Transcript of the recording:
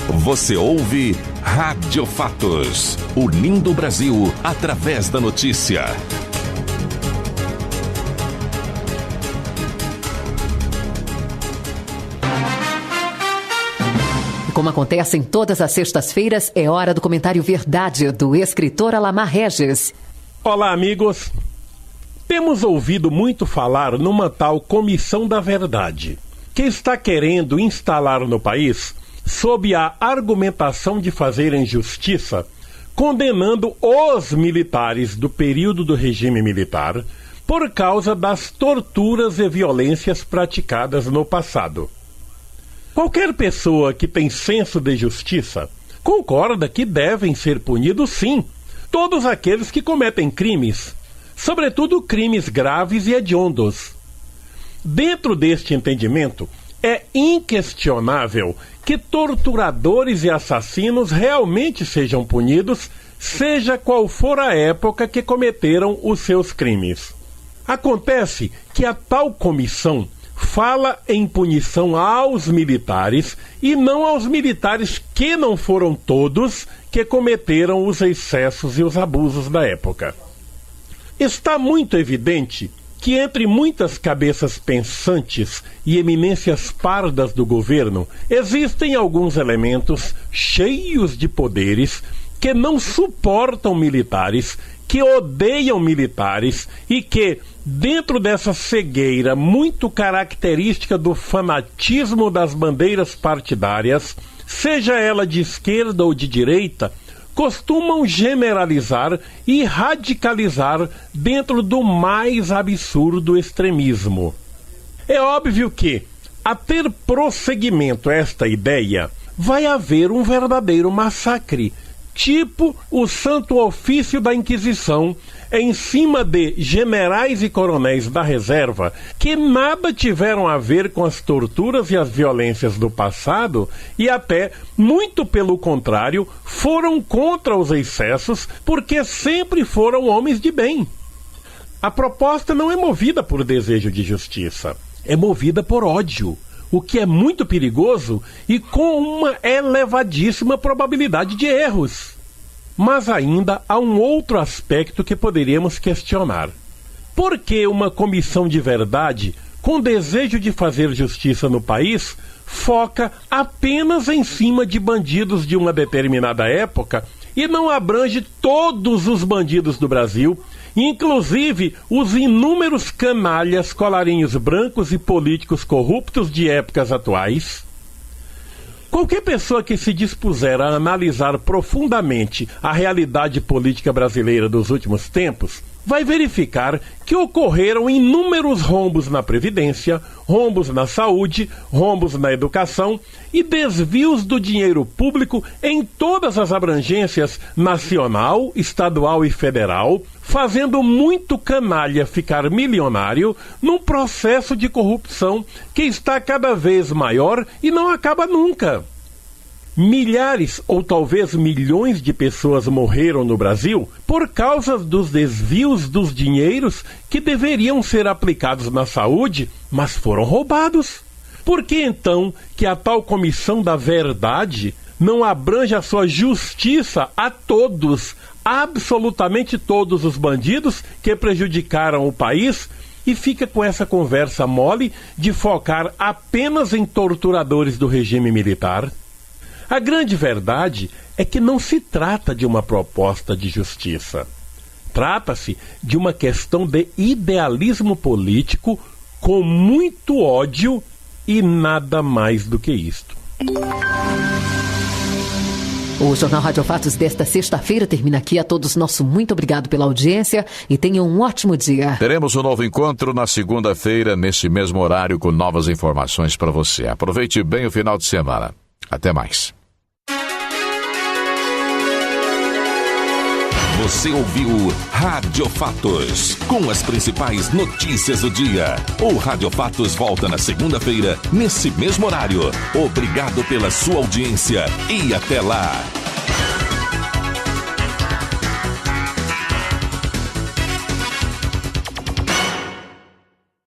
Você ouve Rádio Fatos, unindo o Brasil através da notícia. Como acontece em todas as sextas-feiras, é hora do comentário Verdade, do escritor Alamar Regis. Olá, amigos. Temos ouvido muito falar numa tal Comissão da Verdade, que está querendo instalar no país sob a argumentação de fazerem justiça, condenando os militares do período do regime militar por causa das torturas e violências praticadas no passado. Qualquer pessoa que tem senso de justiça concorda que devem ser punidos, sim, todos aqueles que cometem crimes, sobretudo crimes graves e hediondos. Dentro deste entendimento, é inquestionável que torturadores e assassinos realmente sejam punidos, seja qual for a época que cometeram os seus crimes. Acontece que a tal comissão fala em punição aos militares e não aos militares que não foram todos que cometeram os excessos e os abusos da época. Está muito evidente que entre muitas cabeças pensantes e eminências pardas do governo existem alguns elementos cheios de poderes que não suportam militares, que odeiam militares e que, dentro dessa cegueira muito característica do fanatismo das bandeiras partidárias, seja ela de esquerda ou de direita, costumam generalizar e radicalizar dentro do mais absurdo extremismo. É óbvio que, a ter prosseguimento esta ideia, vai haver um verdadeiro massacre, tipo o Santo Ofício da Inquisição, em cima de generais e coronéis da reserva que nada tiveram a ver com as torturas e as violências do passado e até, muito pelo contrário, foram contra os excessos porque sempre foram homens de bem. A proposta não é movida por desejo de justiça, é movida por ódio, o que é muito perigoso e com uma elevadíssima probabilidade de erros. Mas ainda há um outro aspecto que poderíamos questionar. Por que uma comissão de verdade, com desejo de fazer justiça no país, foca apenas em cima de bandidos de uma determinada época e não abrange todos os bandidos do Brasil, inclusive os inúmeros canalhas, colarinhos brancos e políticos corruptos de épocas atuais? Qualquer pessoa que se dispuser a analisar profundamente a realidade política brasileira dos últimos tempos vai verificar que ocorreram inúmeros rombos na Previdência, rombos na saúde, rombos na educação e desvios do dinheiro público em todas as abrangências nacional, estadual e federal, fazendo muito canalha ficar milionário num processo de corrupção que está cada vez maior e não acaba nunca. Milhares ou talvez milhões de pessoas morreram no Brasil por causa dos desvios dos dinheiros que deveriam ser aplicados na saúde, mas foram roubados. Por que então que a tal Comissão da Verdade não abrange a sua justiça a todos, absolutamente todos os bandidos que prejudicaram o país e fica com essa conversa mole de focar apenas em torturadores do regime militar? A grande verdade é que não se trata de uma proposta de justiça. Trata-se de uma questão de idealismo político com muito ódio e nada mais do que isto. O Jornal Rádio Fatos desta sexta-feira termina aqui. A todos nosso muito obrigado pela audiência e tenham um ótimo dia. Teremos um novo encontro na segunda-feira, neste mesmo horário, com novas informações para você. Aproveite bem o final de semana. Até mais. Você ouviu Rádio Fatos, com as principais notícias do dia. O Rádio Fatos volta na segunda-feira, nesse mesmo horário. Obrigado pela sua audiência e até lá.